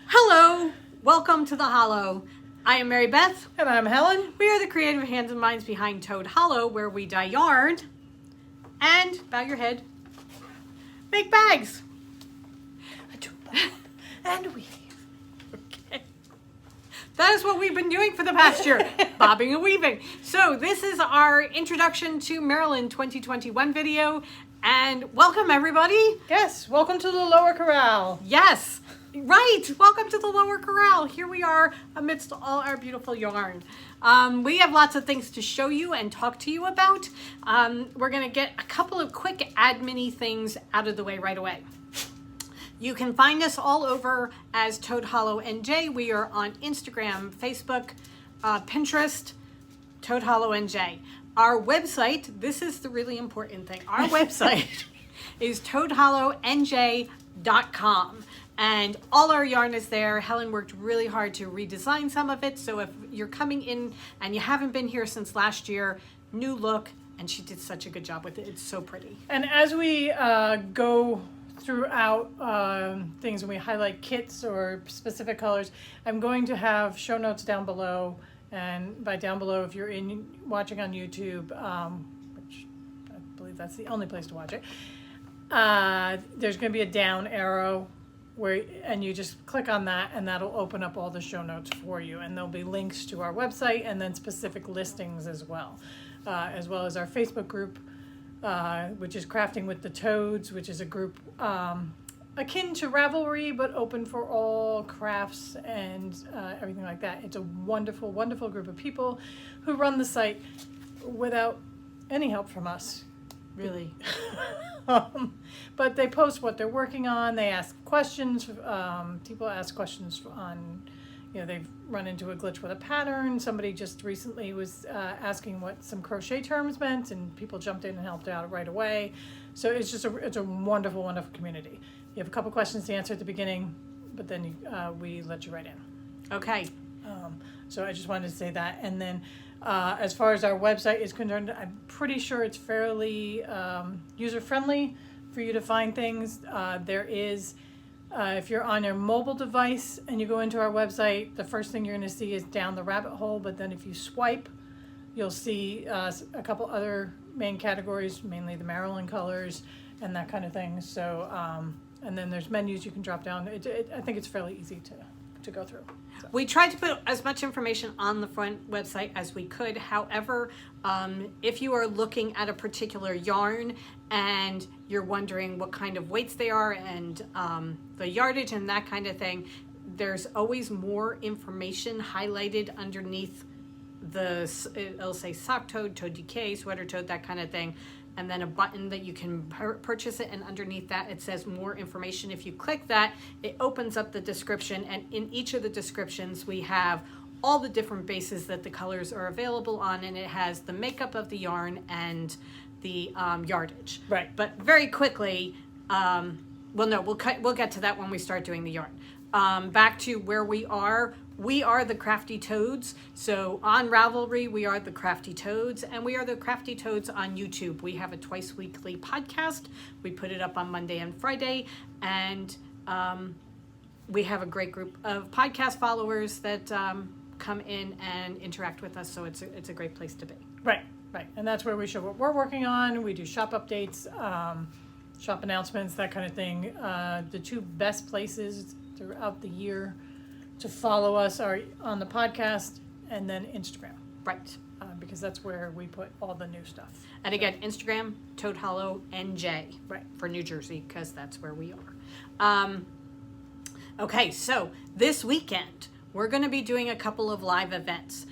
Hello, welcome to the Hollow. I am Mary Beth. And I'm Helen. We are the creative hands and minds behind Toad Hollow, where we dye yarn and, bow your head, make bags. And weave. Okay. That is what we've been doing for the past year, bobbing and weaving. So this is our introduction to Maryland 2021 video, and welcome everybody. Yes, welcome to the Lower Corral. Yes, right. Welcome to the Lower Corral. Here we are amidst all our beautiful yarn. We have lots of things to show you and talk to you about. We're going to get a couple of quick admin-y things out of the way right away. You can find us all over as Toad Hollow NJ. We are on Instagram, Facebook, Pinterest, Toad Hollow NJ. Our website, this is the really important thing. Our website is toadhollowNJ.com. And all our yarn is there. Helen worked really hard to redesign some of it. So if you're coming in and you haven't been here since last year, new look, and she did such a good job with it. It's so pretty. And as we go throughout things and we highlight kits or specific colors, I'm going to have show notes down below. And by down below, if you're watching on YouTube, which I believe that's the only place to watch it, there's going to be a down arrow and you just click on that and that'll open up all the show notes for you. And there'll be links to our website and then specific listings as well as our Facebook group, which is Crafting with the Toads, which is a group akin to Ravelry, but open for all crafts and everything like that. It's a wonderful, wonderful group of people who run the site without any help from us. Really. But they post what they're working on. They ask questions. People ask questions on, they've run into a glitch with a pattern. Somebody just recently was asking what some crochet terms meant, and people jumped in and helped out right away. So it's just it's a wonderful, wonderful community. You have a couple questions to answer at the beginning, but then we let you right in. Okay. So I just wanted to say that. And then as far as our website is concerned, I'm pretty sure it's fairly user-friendly for you to find things. There is, if you're on your mobile device and you go into our website, the first thing you're going to see is down the rabbit hole. But then if you swipe, you'll see a couple other main categories, mainly the Maryland colors and that kind of thing. So, and then there's menus you can drop down. I think it's fairly easy to go through. So. We tried to put as much information on the front website as we could. However, if you are looking at a particular yarn and you're wondering what kind of weights they are and the yardage and that kind of thing, there's always more information highlighted underneath it'll say sock toad, toad decay, sweater toad, that kind of thing. And then a button that you can purchase it, and underneath that it says more information. If you click that, it opens up the description, and in each of the descriptions we have all the different bases that the colors are available on, and it has the makeup of the yarn and the yardage. Right. But very quickly, we'll get to that when we start doing the yarn. Back to where we are. We are the Crafty Toads. So on Ravelry, we are the Crafty Toads, and we are the Crafty Toads on YouTube. We have a twice weekly podcast. We put it up on Monday and Friday, and we have a great group of podcast followers that come in and interact with us. So it's a great place to be. Right. And that's where we show what we're working on. We do shop updates, shop announcements, that kind of thing. The two best places throughout the year to follow us are on the podcast and then Instagram. Right. Because that's where we put all the new stuff. And again, Instagram, Toad Hollow NJ. Right. For New Jersey, because that's where we are. Okay, so this weekend, we're going to be doing a couple of live events.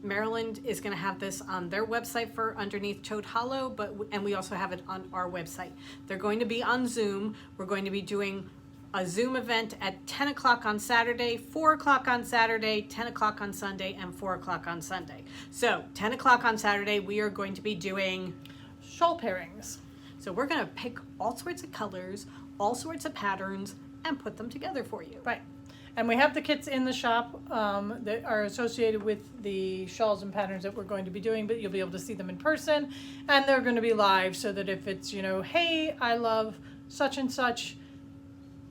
Maryland is going to have this on their website for underneath Toad Hollow, and we also have it on our website. They're going to be on Zoom. We're going to be doing a Zoom event at 10 o'clock on Saturday, 4 o'clock on Saturday, 10 o'clock on Sunday, and 4 o'clock on Sunday. So 10 o'clock on Saturday, we are going to be doing shawl pairings. So we're going to pick all sorts of colors, all sorts of patterns, and put them together for you. Right. And we have the kits in the shop that are associated with the shawls and patterns that we're going to be doing, but you'll be able to see them in person, and they're going to be live, so that if it's, hey, I love such and such,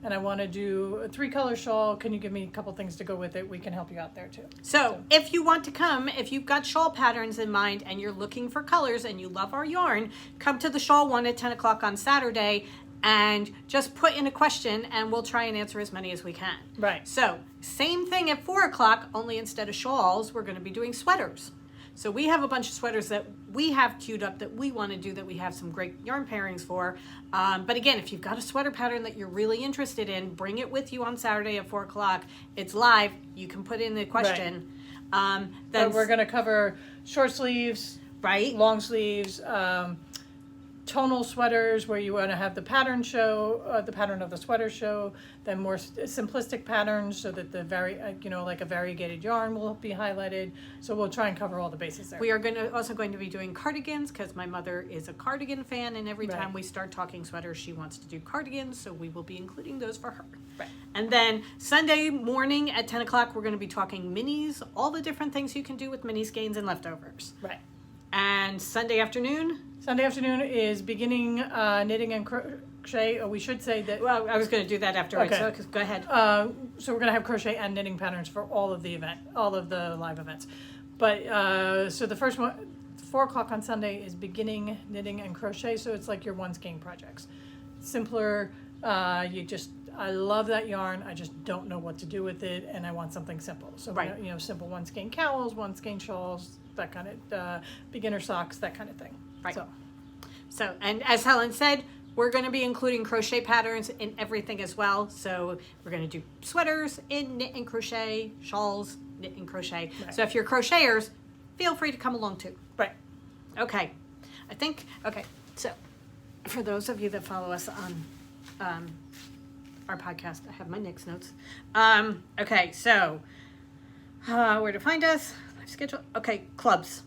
and I want to do a 3-color shawl, can you give me a couple things to go with it? We can help you out there too. So if you want to come, if you've got shawl patterns in mind and you're looking for colors and you love our yarn, come to the shawl one at 10 o'clock on Saturday and just put in a question and we'll try and answer as many as we can. Right. So same thing at 4 o'clock, only instead of shawls, we're going to be doing sweaters. So we have a bunch of sweaters that we have queued up that we want to do, that we have some great yarn pairings for. But again, if you've got a sweater pattern that you're really interested in, bring it with you on Saturday at 4 o'clock. It's live. You can put in the question. Right. Then we're going to cover short sleeves, right? Long sleeves, tonal sweaters where you want to have the pattern show, the pattern of the sweater show, then more simplistic patterns so that the like a variegated yarn will be highlighted. So we'll try and cover all the bases there. We are also going to be doing cardigans because my mother is a cardigan fan, and every time we start talking sweaters, she wants to do cardigans, so we will be including those for her. Right. And then Sunday morning at 10 o'clock, we're going to be talking minis, all the different things you can do with mini skeins and leftovers. Right. And Sunday afternoon? Sunday afternoon is beginning knitting and crochet. Or we should say that. Well, I was going to do that afterwards. Okay. So go ahead. So we're going to have crochet and knitting patterns for all of the live events. But so the first one, 4 o'clock on Sunday, is beginning knitting and crochet. So it's like your one skein projects. Simpler. I love that yarn. I just don't know what to do with it, and I want something simple. So simple one skein cowls, one skein shawls, that kind of beginner socks, that kind of thing. Right. So, and as Helen said, we're going to be including crochet patterns in everything as well. So we're going to do sweaters in knit and crochet, shawls, knit and crochet. Right. So if you're crocheters, feel free to come along too. Right. Okay. So for those of you that follow us on our podcast, I have my next notes. Okay. So where to find us? Live schedule. Okay. Clubs.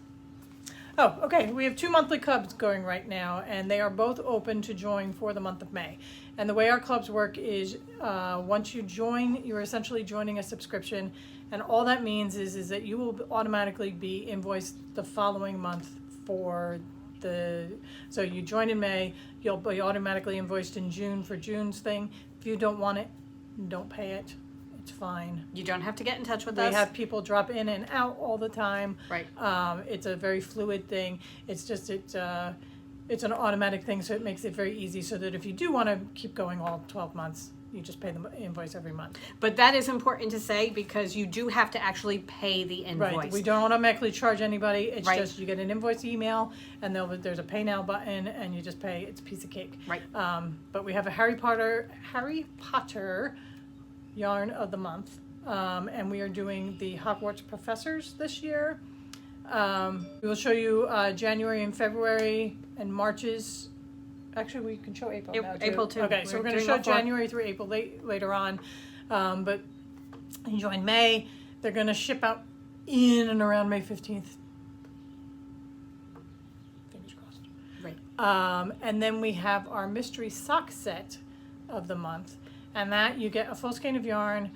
Oh, okay. We have 2 monthly clubs going right now, and they are both open to join for the month of May. And the way our clubs work is once you join, you're essentially joining a subscription, and all that means is that you will automatically be invoiced the following month for so you join in May, you'll be automatically invoiced in June for June's thing. If you don't want it, don't pay it. It's fine. You don't have to get in touch with us. We have people drop in and out all the time. Right. It's a very fluid thing. It's just it's an automatic thing, so it makes it very easy. So that if you do want to keep going all 12 months, you just pay the invoice every month. But that is important to say because you do have to actually pay the invoice. Right. We don't automatically charge anybody. It's just you get an invoice email, and there's a pay now button, and you just pay. It's a piece of cake. Right. But we have a Harry Potter yarn of the month, and we are doing the Hogwarts Professors this year. We will show you January and February and March's. Actually, we can show April now too. April too. Okay, so we're going to show January through April later on, but you join May. They're going to ship out in and around May 15th. Fingers crossed. Right. And then we have our mystery sock set of the month. And that you get a full skein of yarn,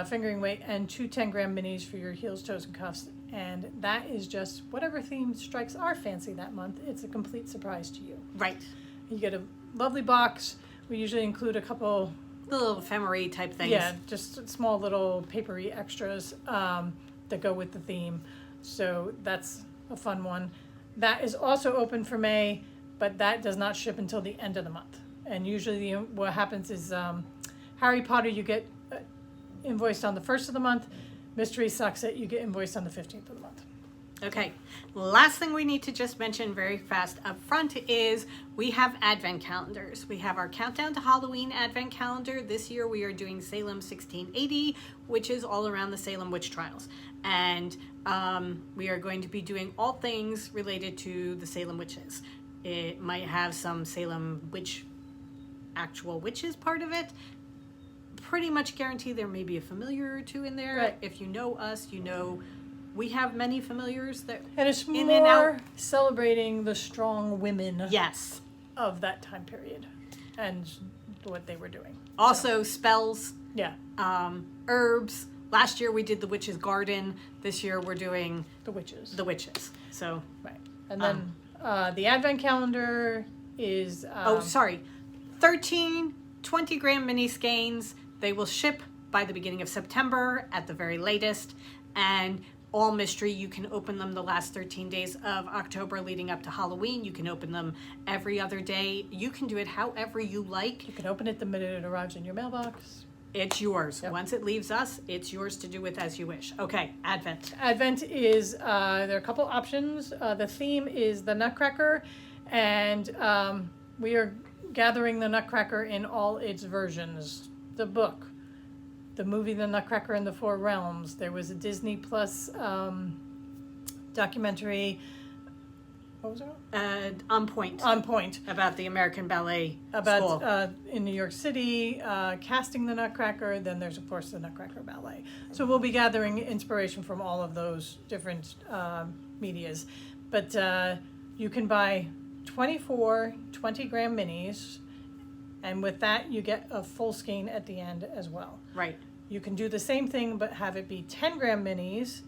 fingering weight, and 2 10-gram minis for your heels, toes, and cuffs. And that is just whatever theme strikes our fancy that month. It's a complete surprise to you. Right. You get a lovely box. We usually include a couple little ephemera type things. Yeah, just small little papery extras that go with the theme. So that's a fun one. That is also open for May, but that does not ship until the end of the month. And usually what happens is Harry Potter, you get invoiced on the 1st of the month. Mystery Sock Set, you get invoiced on the 15th of the month. Okay. Last thing we need to just mention very fast up front is we have advent calendars. We have our Countdown to Halloween advent calendar. This year we are doing Salem 1680, which is all around the Salem witch trials. And we are going to be doing all things related to the Salem witches. It might have some Salem actual witches part of it. Pretty much guarantee there may be a familiar or two in there. Right. If you know us, you know we have many familiars that and it's in more and out. Celebrating the strong women Yes. of that time period and what they were doing. Also spells. Yeah. Herbs. Last year we did the witch's garden. This year we're doing The witches. the witches. So Right. And then the advent calendar is 13 20-gram mini skeins. They will ship by the beginning of September at the very latest, and all mystery. You can open them the last 13 days of October leading up to Halloween. You can open them every other day. You can do it however you like. You can open it the minute it arrives in your mailbox. It's yours. Yep. Once it leaves us, it's yours to do with as you wish. Okay, Advent. Advent is, there are a couple options. The theme is the Nutcracker, and we are gathering the Nutcracker in all its versions. The book, the movie The Nutcracker in the Four Realms. There was a Disney Plus documentary. What was it called? On Point. On Point. About the American Ballet About School. In New York City, casting the Nutcracker. Then there's, of course, the Nutcracker Ballet. So we'll be gathering inspiration from all of those different medias. But you can buy 24 20-gram minis, and with that you get a full skein at the end as well. Right. You can do the same thing but have it be 10-gram minis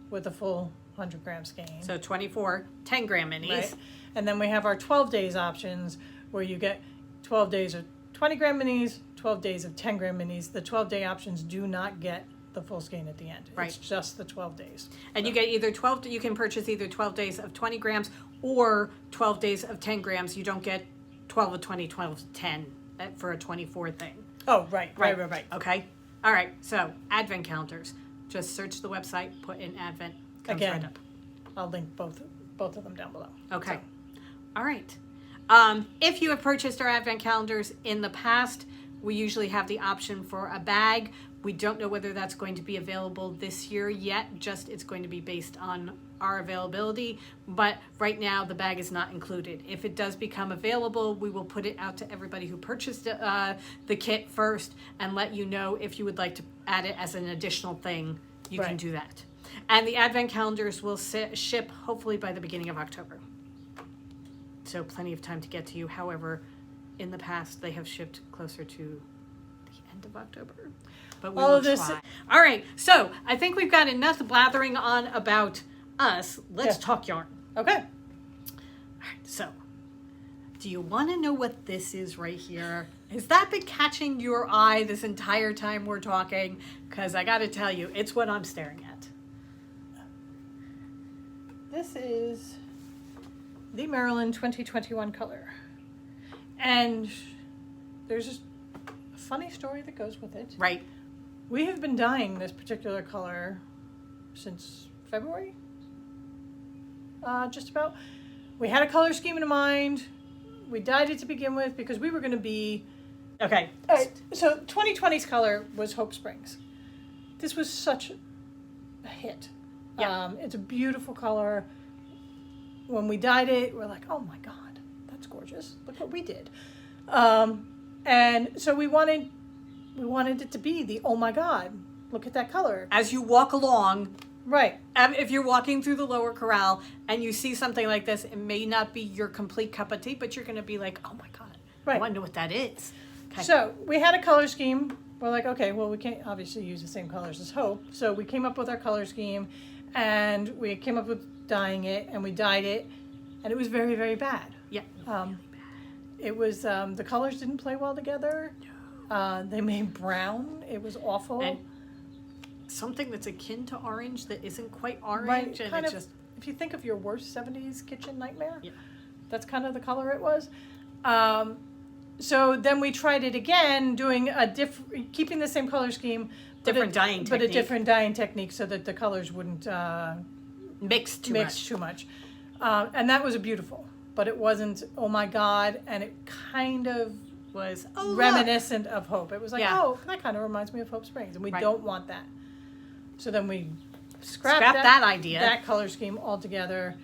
with a full 100-gram skein. So 24 10-gram minis. Right. And then we have our 12 days options where you get 12 days of 20-gram minis, 12 days of 10-gram minis. The 12-day options do not get the full skein at the end. Right. It's just the 12 days. And you get either 12, you can purchase either 12 days of 20 grams or 12 days of 10 grams. You don't get 12 of 20, 12 of 10 for a 24 thing. Oh, right. Okay. All right. So Advent calendars. Just search the website, put in Advent. Comes Again, right up. I'll link both of them down below. Okay. So, All right. If you have purchased our Advent calendars in the past, we usually have the option for a bag. We don't know whether that's going to be available this year yet. Just it's going to be based on our availability. But right now, the bag is not included. If it does become available, we will put it out to everybody who purchased the kit first and let you know if you would like to add it as an additional thing. You can Right. do that. And the Advent calendars will ship hopefully by the beginning of October. So plenty of time to get to you. However, in the past, they have shipped closer to the end of October. But we All will of this- try. All right. So I think we've got enough blathering on about us. Let's Yeah. talk yarn. okay. All right. So do you want to know what this is right here? Has that been catching your eye this entire time we're talking? Because I got to tell you, it's what I'm staring at. This is the Maryland 2021 color. And there's a funny story that goes with it. Right. We have been dyeing this particular color since February. Just about. We had a color scheme in mind. We dyed it to begin with because we were going to be... Okay. All right, so 2020's color was Hope Springs. This was such a hit. Yeah. It's a beautiful color. When we dyed it, we're like, oh my God, that's gorgeous. Look what we did. And so we wanted it to be the, oh my God, look at that color. As you walk along, Right. if you're walking through the lower corral and you see something like this, it may not be your complete cup of tea, but you're going to be like, oh my God, I Right. want to know what that is. Okay. So we had a color scheme. We're like, okay, well, we can't obviously use the same colors as Hope. So we came up with our color scheme and we came up with dyeing it and we dyed it and it was very, very bad. Yeah. It was, the colors didn't play well together. They made brown. It was awful. And something that's akin to orange that isn't quite orange. Right, And kind it's of, just, if you think of your worst 70s kitchen nightmare, yeah. that's kind of the color it was. So then we tried it again, doing keeping the same color scheme, Different dyeing but a technique. different dyeing technique so that the colors wouldn't Mix too mix much. too much. And that was beautiful, but it wasn't, oh my God, and it kind of Was, oh, look. reminiscent of Hope. It was like, Yeah. oh, that kind of reminds me of Hope Springs, and we Right. don't want that. So then we scrapped Scrap that idea. that color scheme altogether,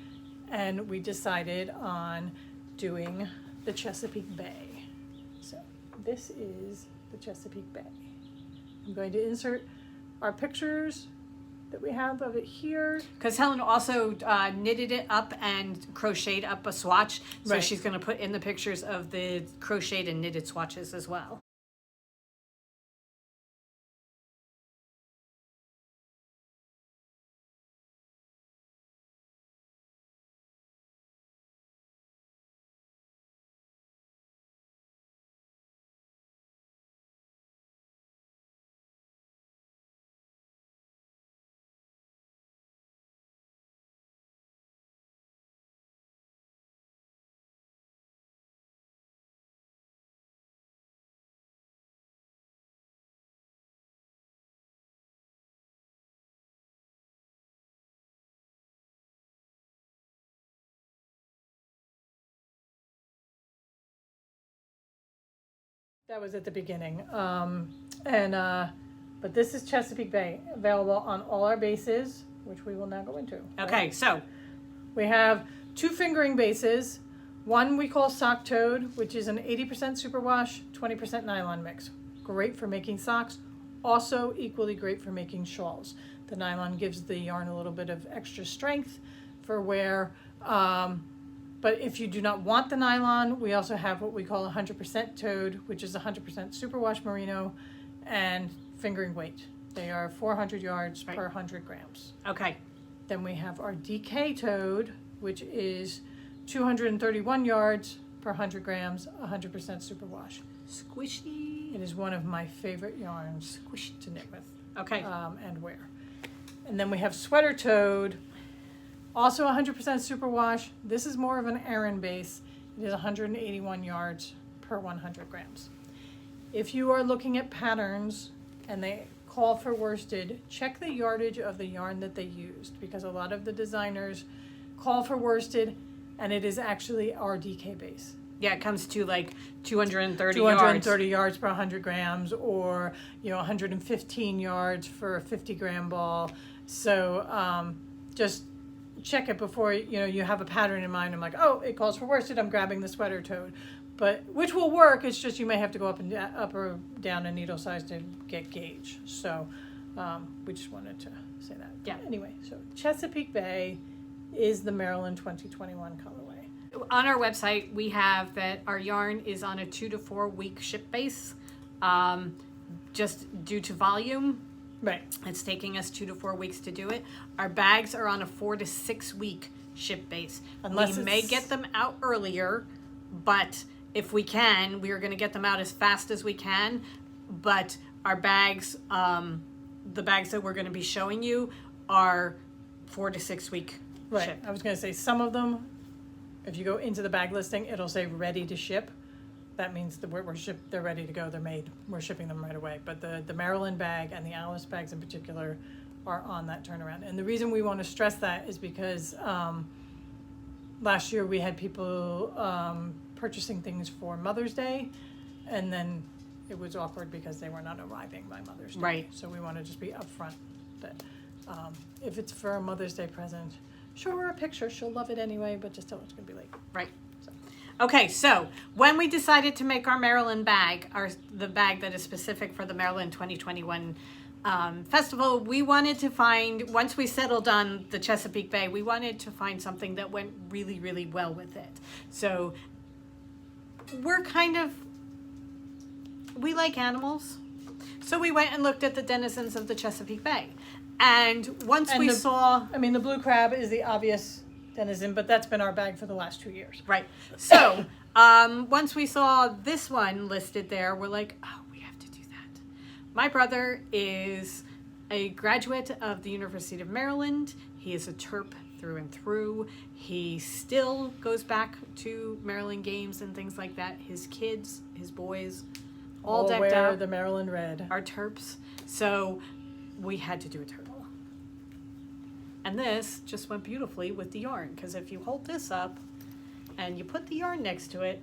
and we decided on doing the Chesapeake Bay. So this is the Chesapeake Bay. I'm going to insert our pictures that we have of it here. Because Helen also knitted it up and crocheted up a swatch. So Right. she's going to put in the pictures of the crocheted and knitted swatches as well. That was at the beginning. But this is Chesapeake Bay, available on all our bases, which we will now go into. Okay, so we have 2 fingering bases. One we call Sock Toad, which is an 80% superwash, 20% nylon mix. Great for making socks. Also equally great for making shawls. The nylon gives the yarn a little bit of extra strength for wear. But if you do not want the nylon, we also have what we call 100% Toad, which is 100% superwash merino and fingering weight. They are 400 yards per 100 grams. okay, Then we have our DK Toad, which is 231 yards per 100 grams, 100% superwash. squishy. It is one of my favorite yarns Squishy. to knit with Okay, and wear. And then we have Sweater Toad, also 100% superwash. This is more of an Aran base. It is 181 yards per 100 grams. If you are looking at patterns and they call for worsted, check the yardage of the yarn that they used, because a lot of the designers call for worsted and it is actually our DK base. yeah, it comes to like 230 230 yards. yards per 100 grams, or 115 yards for a 50 gram ball. So just check it before you have a pattern in mind. I'm like, oh, it calls for worsted, I'm grabbing the Sweater Toad, but which will work. It's just you may have to go up or down a needle size to get gauge. So we just wanted to say that. Yeah. Anyway, so Chesapeake Bay is the Maryland 2021 colorway. On our website, we have that our yarn is on a 2 to 4 week ship base, just due to volume. Right. It's taking us 2 to 4 weeks to do it. Our bags are on a 4 to 6 week ship base. Unless we may it's- get them out earlier, but if we can, we are going to get them out as fast as we can. But our bags, the bags that we're going to be showing you, are 4 to 6 week Right. ship. I was going to say some of them, if you go into the bag listing, it'll say ready to ship. That means that they're ready to go. They're made. We're shipping them right away. But the Maryland bag and the Alice bags in particular are on that turnaround. And the reason we want to stress that is because last year we had people purchasing things for Mother's Day, and then it was awkward because they were not arriving by Mother's Day. Right. So we want to just be upfront that if it's for a Mother's Day present, show her a picture. She'll love it anyway, but just tell her it's going to be late. Right. Okay, so when we decided to make our Maryland bag, the bag that is specific for the Maryland 2021 festival, we wanted to find, once we settled on the Chesapeake Bay, we wanted to find something that went really, really well with it. So we like animals. So we went and looked at the denizens of the Chesapeake Bay. And once And we the- saw... I mean, the blue crab is the obvious denizen, but that's been our bag for the last 2 years. Right. So once we saw this one listed there, we're like, oh, we have to do that. My brother is a graduate of the University of Maryland. He is a Terp through and through. He still goes back to Maryland games and things like that. His kids, his boys, all decked wear out, the Maryland red. are Terps. So we had to do a turtle. And this just went beautifully with the yarn, because if you hold this up and you put the yarn next to it,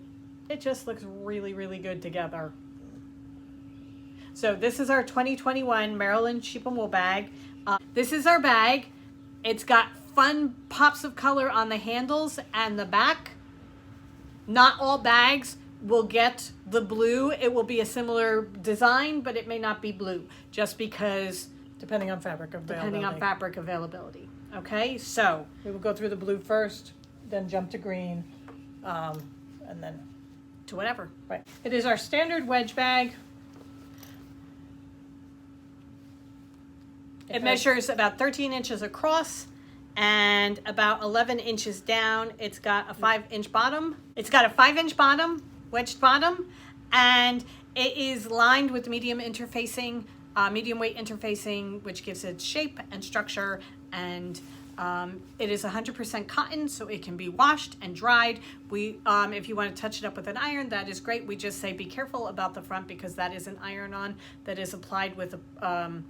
it just looks really, really good together. So this is our 2021 Maryland Sheep and Wool bag. This is our bag. It's got fun pops of color on the handles and the back. Not all bags will get the blue. It will be a similar design, but it may not be blue, just because Depending on fabric availability. depending on fabric availability. Okay, so We will go through the blue first, then jump to green, and then, to whatever. right. It is our standard wedge bag. It measures about 13 inches across and about 11 inches down. It's got a 5-inch bottom. It's got a 5-inch bottom, wedged bottom, and it is lined with medium interfacing, medium weight interfacing, which gives it shape and structure. And it is 100% cotton, so it can be washed and dried. If you want to touch it up with an iron, that is great. We just say be careful about the front, because that is an iron-on that is applied with an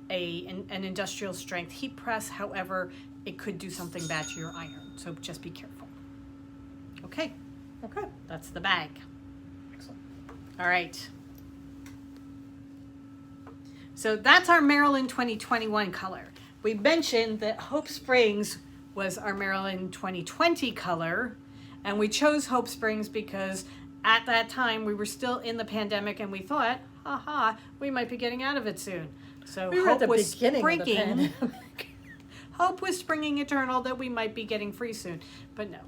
industrial strength heat press. However, it could do something bad to your iron, so just be careful. Okay, Okay. that's the bag. Excellent. All right, So that's our Maryland 2021 color. We mentioned that Hope Springs was our Maryland 2020 color, and we chose Hope Springs because at that time we were still in the pandemic and we thought, haha, we might be getting out of it soon. So We were hope at the was beginning of the springing. pandemic. Hope was springing eternal that we might be getting free soon, but no.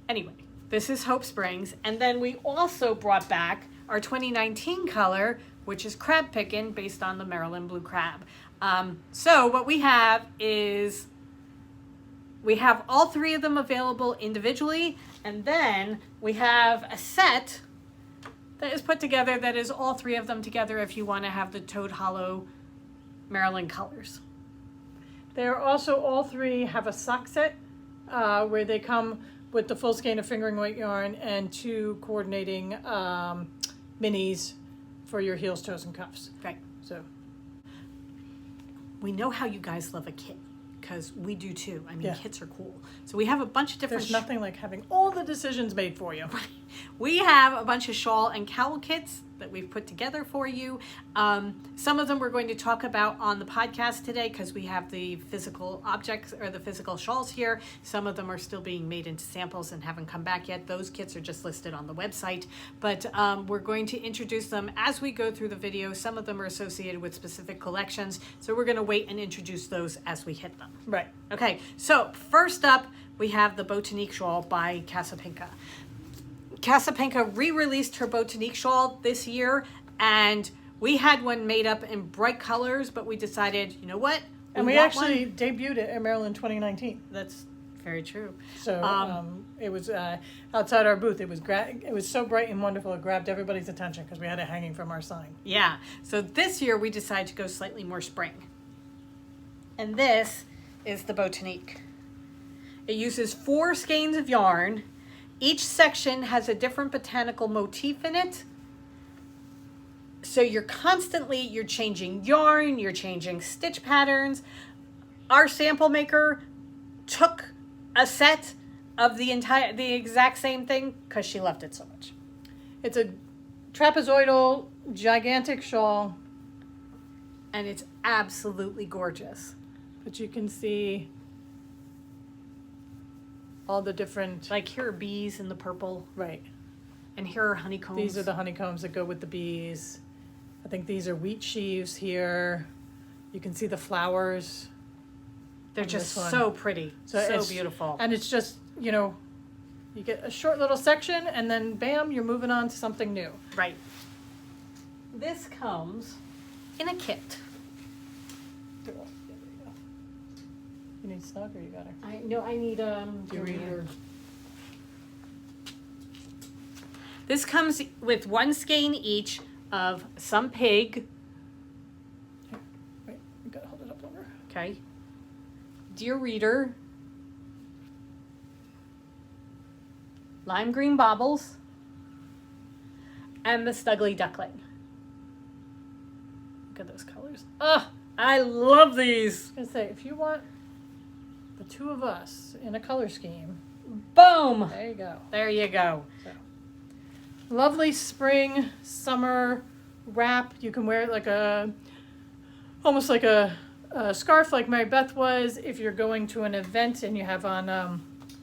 Anyway, this is Hope Springs, and then we also brought back our 2019 color, which is Crab Pickin', based on the Maryland Blue Crab. So what we have is, we have all three of them available individually, and then we have a set that is put together that is all three of them together if you want to have the Toad Hollow Maryland colors. They're also, all three have a sock set where they come with the full skein of fingering weight yarn and 2 coordinating minis for your heels, toes, and cuffs. Right. So We know how you guys love a kit, because we do too. I mean, Yeah. kits are cool. So we have a bunch of different... there's nothing like having all the decisions made for you. We have a bunch of shawl and cowl kits that we've put together for you. Some of them we're going to talk about on the podcast today because we have the physical objects or the physical shawls here. Some of them are still being made into samples and haven't come back yet. Those kits are just listed on the website. But we're going to introduce them as we go through the video. Some of them are associated with specific collections. So we're going to wait and introduce those as we hit them. Right. Okay, so first up, we have the Botanique Shawl by Casa Pinka. Casa Pinka re-released her Botanique Shawl this year, and we had one made up in bright colors, but we decided, you know what? And we want actually one. debuted it at Maryland 2019. That's very true. So it was outside our booth. It was so bright and wonderful. It grabbed everybody's attention because we had it hanging from our sign. Yeah, so this year we decided to go slightly more spring. And this is the Botanique. It uses 4 skeins of yarn. Each section has a different botanical motif in it. So you're changing yarn, you're changing stitch patterns. Our sample maker took a set of the exact same thing because she loved it so much. It's a trapezoidal, gigantic shawl. And it's absolutely gorgeous. But you can see all the different... Like here are bees in the purple, Right. and here are honeycombs. These are the honeycombs that go with the bees. I think these are wheat sheaves here. You can see the flowers. They're on just this one. so pretty, so it's beautiful. And it's just, you get a short little section and then bam, you're moving on to something new. Right. This comes in a kit. You need snug or you got her? I need Your your reader. reader. This comes with 1 skein each of some pig, Wait, you gotta hold it up longer. okay, deer reader, lime green baubles, and the Stuggly Duckling. Look at those colors. Oh, I love these. I was gonna say, if you want the 2 of us in a color scheme, Boom. there you go. There you go. So, lovely spring, summer wrap. You can wear it like almost like a scarf like Mary Beth was if you're going to an event and you have on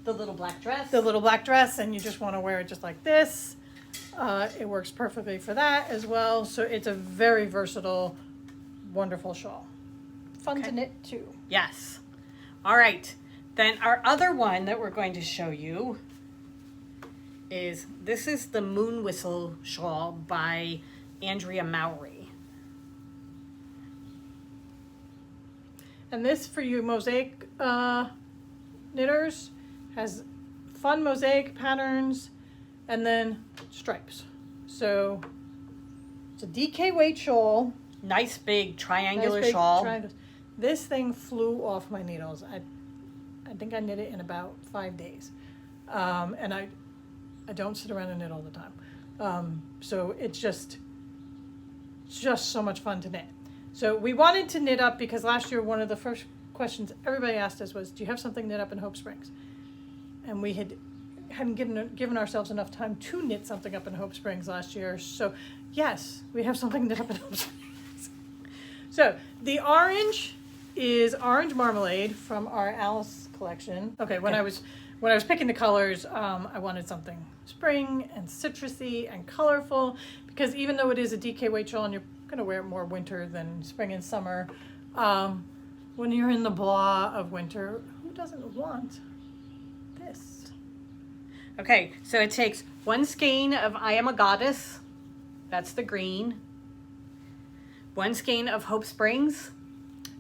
The little black dress. the little black dress and you just want to wear it just like this. It works perfectly for that as well. So it's a very versatile, wonderful shawl. Fun to knit too. Yes. All right. Then our other one that we're going to show you is, this is the Moon Whistle Shawl by Andrea Mowry. And this, for you mosaic knitters, has fun mosaic patterns and then stripes. So it's a DK weight shawl. Nice big triangular Nice big shawl. triangles. This thing flew off my needles. I think I knit it in about 5 days. And I don't sit around and knit all the time. So it's just so much fun to knit. So we wanted to knit up because last year one of the first questions everybody asked us was, do you have something knit up in Hope Springs? And we hadn't given ourselves enough time to knit something up in Hope Springs last year. So yes, we have something knit up in Hope Springs. So the orange is Orange Marmalade from our Alice collection. Okay, when I was picking the colors, I wanted something spring and citrusy and colorful, because even though it is a DK weight shawl and you're gonna wear it more winter than spring and summer, when you're in the blah of winter, who doesn't want this? Okay, so it takes 1 skein of I Am a Goddess, that's the green, 1 skein of Hope Springs,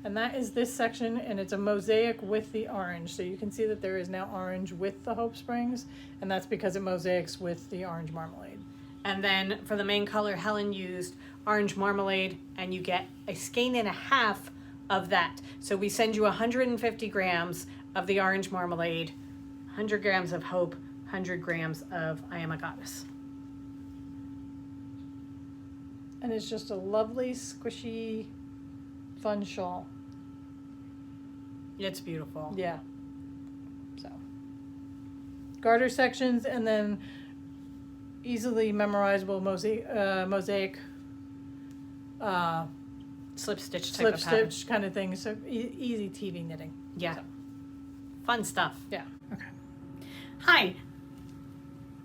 And that is this section, and it's a mosaic with the orange. So you can see that there is now orange with the Hope Springs, and that's because it mosaics with the Orange Marmalade. and then for the main color, Helen used Orange Marmalade, and you get a skein and a half of that. So we send you 150 grams of the Orange Marmalade, 100 grams of Hope, 100 grams of I Am a Goddess. And it's just a lovely, squishy, fun shawl. It's beautiful. Yeah. So, garter sections, and then easily memorizable mosaic Slip stitch type slip of pattern. stitch kind of thing. So easy TV knitting. Yeah. So, Fun stuff. yeah. Okay. Hi.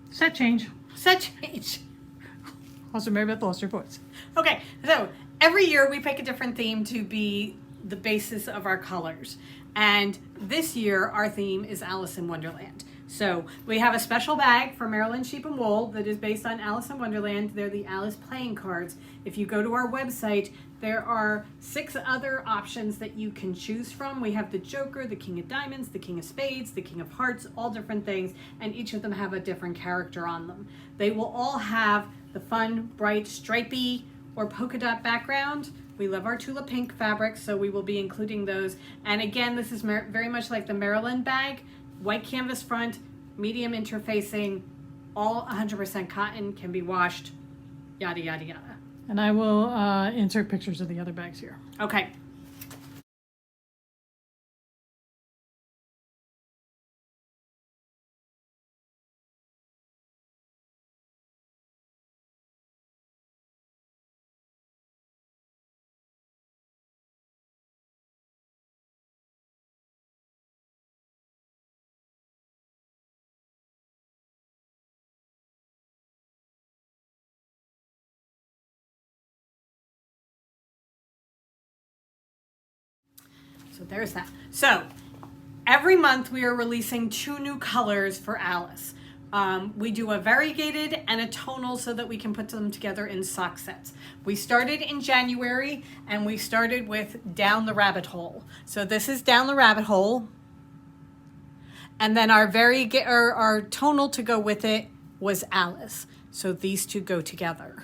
Set change. Set change. Also, Mary Beth lost her voice. Okay, so every year we pick a different theme to be the basis of our colors. And this year our theme is Alice in Wonderland. So we have a special bag for Maryland Sheep and Wool that is based on Alice in Wonderland. They're the Alice playing cards. If you go to our website, there are 6 other options that you can choose from. We have the Joker, the King of Diamonds, the King of Spades, the King of Hearts, all different things, and each of them have a different character on them. They will all have the fun, bright, stripy, or polka dot background. We love our Tula Pink fabrics, so we will be including those. And again, this is very much like the Maryland bag. White canvas front, medium interfacing, all 100% cotton, can be washed, yada, yada, yada. And I will insert pictures of the other bags here. Okay. So there's that. So every month we are releasing 2 new colors for Alice. We do a variegated and a tonal so that we can put them together in sock sets. We started in January, and we started with Down the Rabbit Hole. So this is Down the Rabbit Hole. And then our tonal to go with it was Alice. So these 2 go together.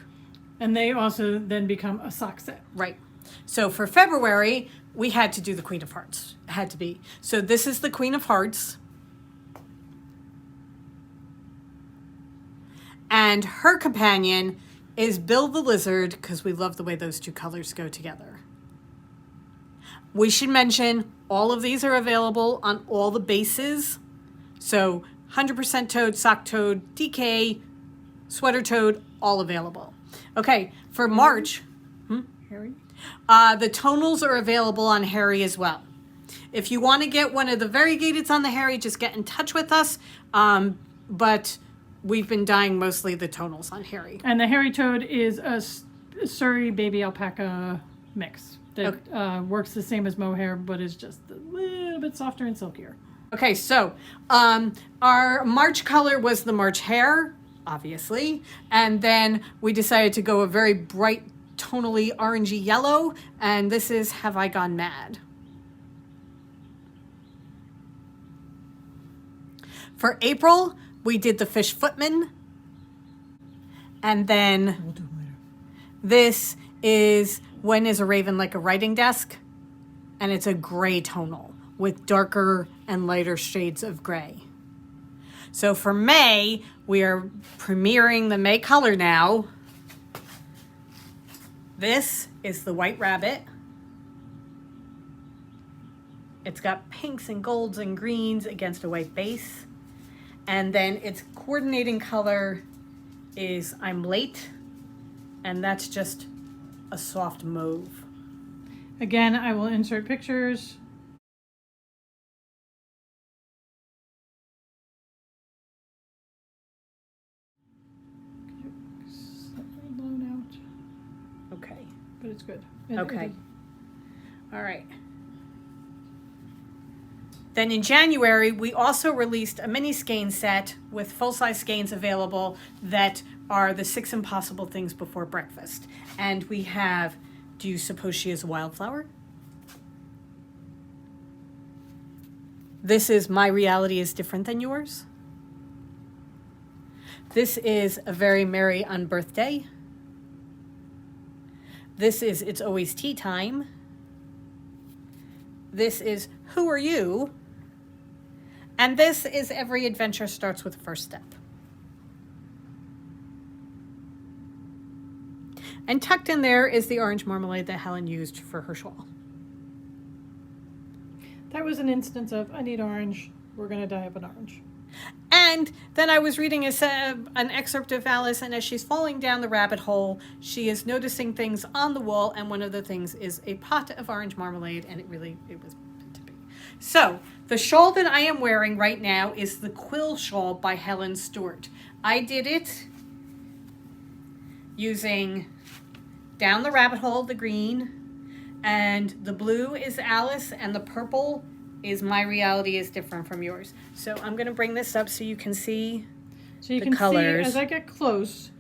And they also then become a sock set. Right. So for February, we had to do the Queen of Hearts. It had to be. So this is the Queen of Hearts. And her companion is Bill the Lizard, because we love the way those 2 colors go together. We should mention all of these are available on all the bases. So 100% toed, sock toed, DK, sweater toed, all available. Okay, for March, Harry? the tonals are available on Harry as well. If you want to get one of the variegateds on the Harry, just get in touch with us. But we've been dyeing mostly the tonals on Harry. And the Hairy Toad is a Surrey baby alpaca mix that works the same as mohair, but is just a little bit softer and silkier. Okay, so our March color was the March Hare, obviously. And then we decided to go a very bright, tonally orangey yellow. And this is Have I Gone Mad? For April, we did the Fish Footman. And then We'll do it later. this is When is a Raven Like a Writing Desk? And it's a gray tonal with darker and lighter shades of gray. So for May, we are premiering the May color now. This is the White Rabbit. It's got pinks and golds and greens against a white base. And then its coordinating color is I'm Late, and that's just a soft mauve. Again, I will insert pictures. Slightly blown out, Okay. but it's good. Okay. All right. Then in January, we also released a mini skein set with full-size skeins available that are the 6 impossible things before breakfast. And we have, do you suppose she is a wildflower? This is my reality is different than yours. This is a very merry unbirthday. This is it's always tea time. This is who are you? And this is every adventure starts with a first step. And tucked in there is the orange marmalade that Helen used for her shawl. That was an instance of, I need orange, we're going to dye up an orange. And then I was reading an excerpt of Alice, and as she's falling down the rabbit hole, she is noticing things on the wall, and one of the things is a pot of orange marmalade, and it was meant to be. So, the shawl that I am wearing right now is the Quill Shawl by Helen Stewart. I did it using Down the Rabbit Hole, the green, and the blue is Alice, and the purple is My Reality is Different from Yours. So I'm going to bring this up so you can see So you the can colors. see, as I get close,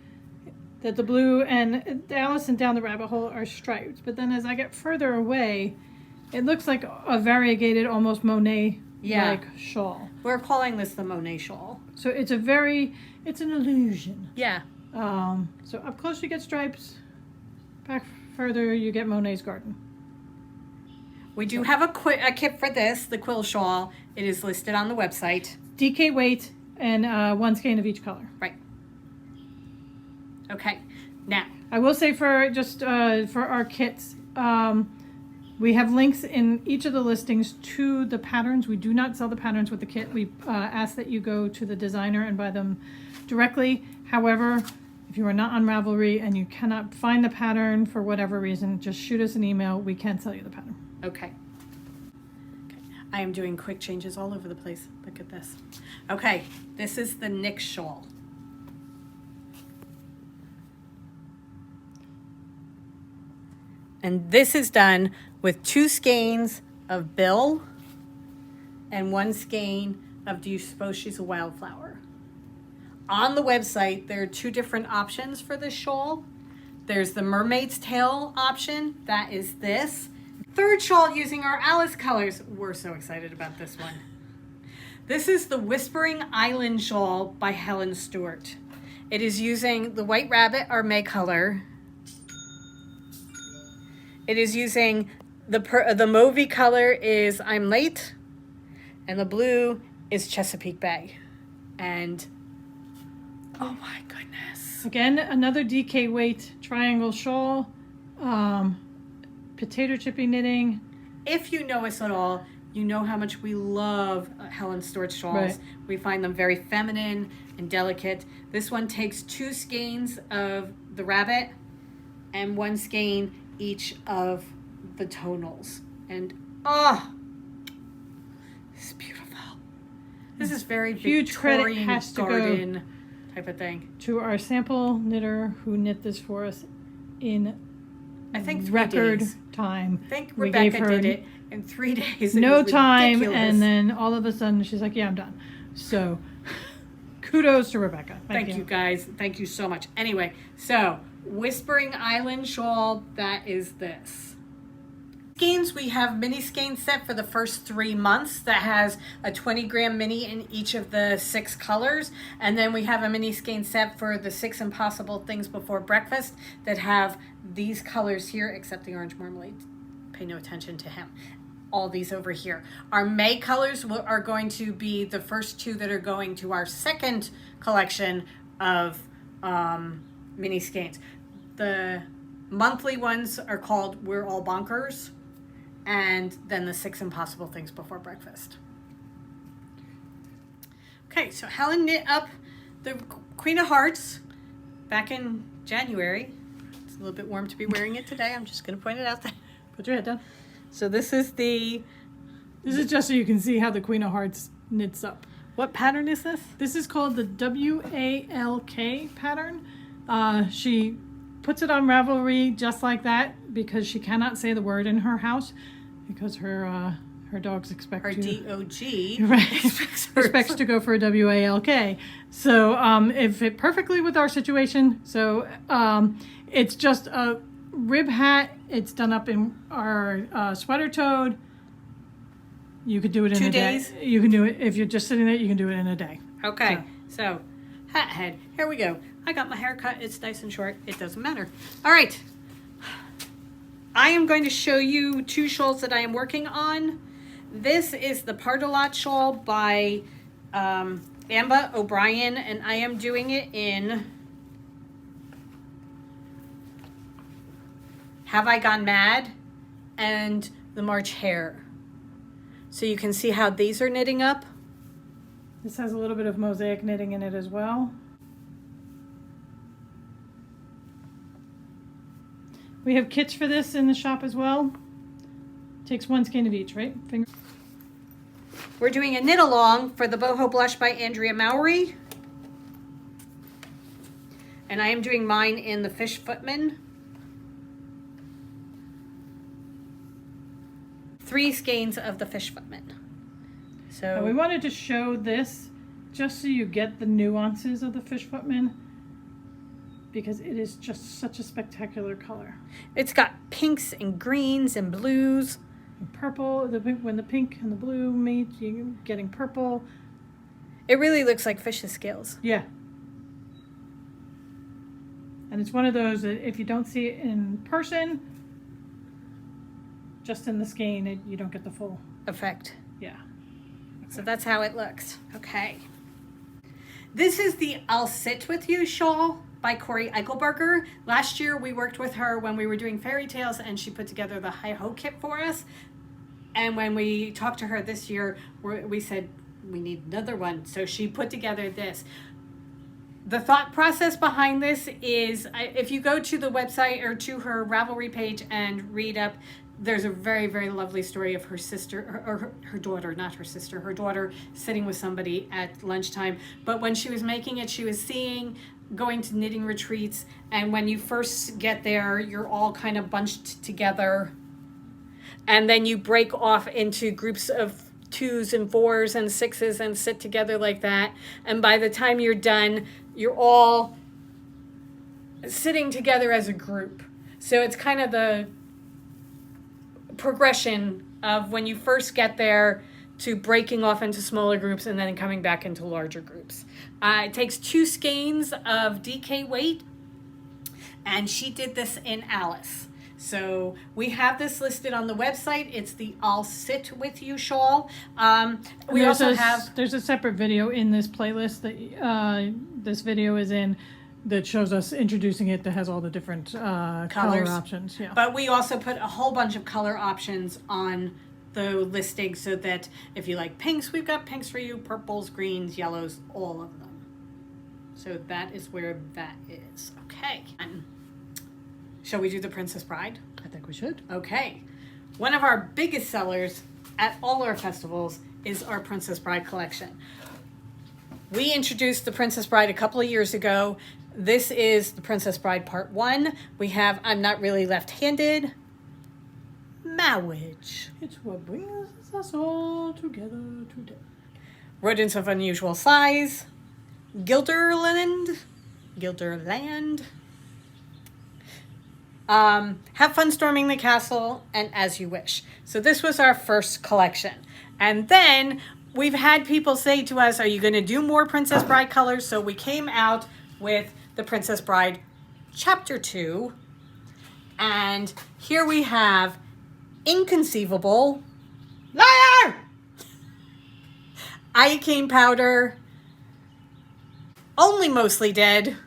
that the blue and Alice and Down the Rabbit Hole are striped. But then as I get further away, it looks like a variegated, almost Monet-like shawl. We're calling this the Monet shawl. So it's an illusion. Yeah. So up close you get stripes, back further you get Monet's Garden. We do have a kit for this, the Quill Shawl. It is listed on the website. DK weight and 1 skein of each color. Right. Okay. Now, I will say for our kits, we have links in each of the listings to the patterns. We do not sell the patterns with the kit. We ask that you go to the designer and buy them directly. However, if you are not on Ravelry and you cannot find the pattern for whatever reason, just shoot us an email. We can sell you the pattern. okay. I am doing quick changes all over the place. Look at this. Okay, this is the Nick shawl. And this is done with 2 skeins of Bill and 1 skein of Do You Suppose She's a Wildflower? On the website, there are 2 different options for this shawl. There's the mermaid's tail option, that is this. Third shawl using our Alice colors. We're so excited about this one. This is the Whispering Island shawl by Helen Stewart. It is using the White Rabbit, our May color. It is using the mauvey color is I'm Late, and the blue is Chesapeake Bay. And oh my goodness. Again, another DK weight triangle shawl. Potato chippy knitting. If you know us at all, you know how much we love Helen Stewart shawls. Right. We find them very feminine and delicate. This one takes 2 skeins of the rabbit and 1 skein each of the tonals. And it's beautiful. This is very Huge credit Victorian has to go garden type of thing. to our sample knitter who knit this for us in I think 3 record days. time. I think We gave Rebecca her did it in 3 days. It no was time, ridiculous. and then all of a sudden she's like, yeah, I'm done. So kudos to Rebecca. Thank you guys. Thank you so much. Anyway, so Whispering Island shawl, that is this. Skeins, we have mini skein set for the first 3 months that has a 20-gram mini in each of the 6 colors. And then we have a mini skein set for the 6 impossible things before breakfast that have these colors here, except the orange marmalade. Pay no attention to him. All these over here. Our May colors are going to be the first 2 that are going to our second collection of mini skeins. The monthly ones are called We're All Bonkers, and then the 6 impossible things before breakfast. Okay, so Helen knit up the Queen of Hearts back in January. It's a little bit warm to be wearing it today. I'm just going to point it out there. Put your head down. So this is just so you can see how the Queen of Hearts knits up. what pattern is this? This is called the WALK pattern. She puts it on Ravelry just like that because she cannot say the word in her house because her dogs expect Our to... DOG Right. expects to go for a WALK. So it fit perfectly with our situation. So it's just a rib hat. It's done up in our sweater toed. You could do it in 2 a days? day. You can do it if you're just sitting there. You can do it in a day. Okay, so hat head. Here we go. I got my hair cut. It's nice and short. It doesn't matter. All right. I am going to show you 2 shawls that I am working on. This is the Part-A-Lot shawl by Amba O'Brien, and I am doing it in Have I Gone Mad and the March Hare. So you can see how these are knitting up. This has a little bit of mosaic knitting in it as well. We have kits for this in the shop as well. Takes 1 skein of each, right? We're doing a knit along for the Boho Blush by Andrea Mowry. And I am doing mine in the Fish Footman. 3 skeins of the Fish Footman. And we So wanted to show this just so you get the nuances of the Fish Footman because it is just such a spectacular color. it's got pinks and greens and blues. And purple, when the pink and the blue meet, you're getting purple. It really looks like fish's scales. Yeah. And it's one of those that if you don't see it in person, just in the skein, you don't get the full. Effect. Yeah. So that's how it looks. Okay. This is the I'll Sit With You shawl by Corey Eichelberger. Last year we worked with her when we were doing fairy tales and she put together the hi-ho kit for us. And when we talked to her this year, we said we need another one. So she put together this. The thought process behind this is if you go to the website or to her Ravelry page and read up, there's a very, very lovely story of her sister, or her daughter, not her sister, her daughter sitting with somebody at lunchtime. But when she was making it, she was going to knitting retreats. And when you first get there, you're all kind of bunched together. And then you break off into groups of 2s and 4s and 6s and sit together like that. And by the time you're done, you're all sitting together as a group. So it's kind of the progression of when you first get there to breaking off into smaller groups and then coming back into larger groups. It takes 2 skeins of DK weight, and she did this in Alice. So we have this listed on the website. It's the I'll Sit With You shawl. We also have... There's a separate video in this playlist that this video is in that shows us introducing it that has all the different color options. Yeah. But we also put a whole bunch of color options on the listing so that if you like pinks, we've got pinks for you, purples, greens, yellows, all of them. So that is where that is. Okay. Shall we do the Princess Bride? I think we should. Okay. One of our biggest sellers at all our festivals is our Princess Bride collection. We introduced the Princess Bride a couple of years ago. This is the Princess Bride Part 1. We have I'm Not Really Left-Handed, Marriage. It's what brings us all together today. Rodents of Unusual Size, Gilderland. Have Fun Storming the Castle, and As You Wish. So this was our first collection. And then we've had people say to us, are you going to do more Princess Bride colors? So we came out with the Princess Bride Chapter 2. And here we have Inconceivable, Liar, Iocane Powder, Only Mostly Dead,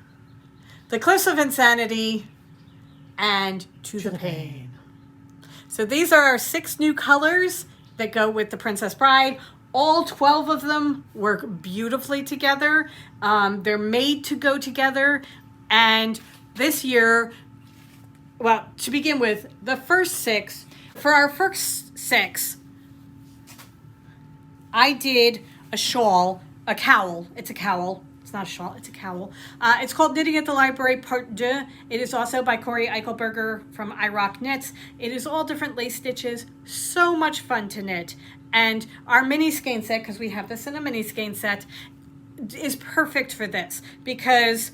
The Cliffs of Insanity, and To the Pain. So these are our 6 new colors that go with the Princess Bride. All 12 of them work beautifully together. They're made to go together. And this year, well, to begin with, the first 6 For our first 6, I did a shawl, a cowl. It's a cowl. It's not a shawl, it's a cowl. It's called Knitting at the Library Part 2. It is also by Corey Eichelberger from I Rock Knits. It is all different lace stitches. So much fun to knit. And our mini skein set, because we have this in a mini skein set, is perfect for this because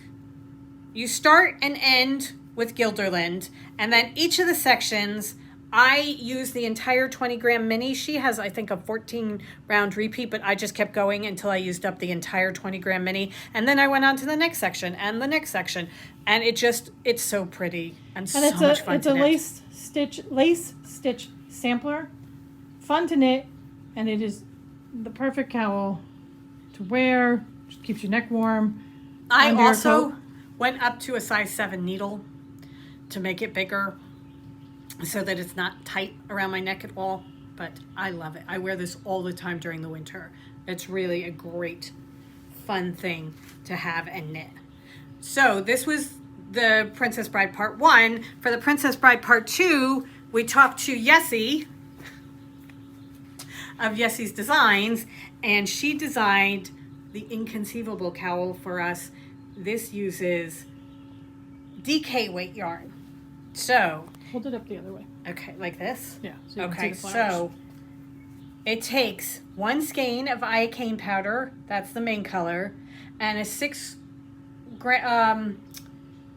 you start and end with Guilderland, and then each of the sections I use the entire 20-gram mini. She has, I think, a 14 round repeat, but I just kept going until I used up the entire 20-gram mini. And then I went on to the next section and the next section. And it's so pretty and so much fun to knit. It's a lace stitch sampler, fun to knit, and it is the perfect cowl to wear. Just keeps your neck warm. I also went up to a size 7 needle to make it bigger, so that it's not tight around my neck at all, but I love it. I wear this all the time during the winter. It's really a great, fun thing to have and knit. So this was the Princess Bride Part 1. For the Princess Bride Part 2, we talked to Yessie of Yessie's Designs, and she designed the inconceivable cowl for us. This uses DK weight yarn. So hold it up the other way. Okay, like this? Yeah. So okay, so it takes 1 skein of iocane powder, that's the main color, and a 6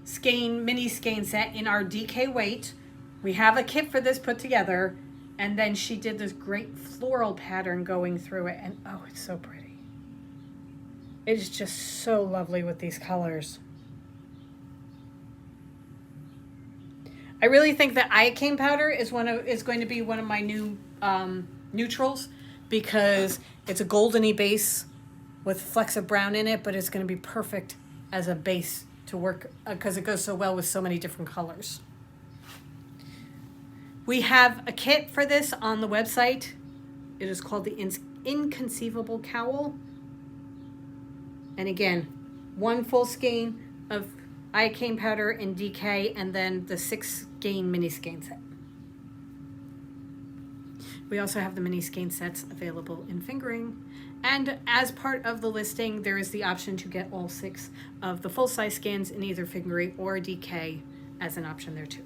skein, mini skein set in our DK weight. We have a kit for this put together, and then she did this great floral pattern going through it, and oh, it's so pretty. It is just so lovely with these colors. I really think that iocane powder is going to be one of my new neutrals, because it's a goldeny base with flecks of brown in it, but it's going to be perfect as a base to work because it goes so well with so many different colors. We have a kit for this on the website. It is called the Inconceivable Cowl. And again, 1 full skein of iocane powder in DK, and then the 6 skein mini skein set. We also have the mini skein sets available in Fingering, and as part of the listing there is the option to get all 6 of the full-size skeins in either Fingering or DK as an option there too.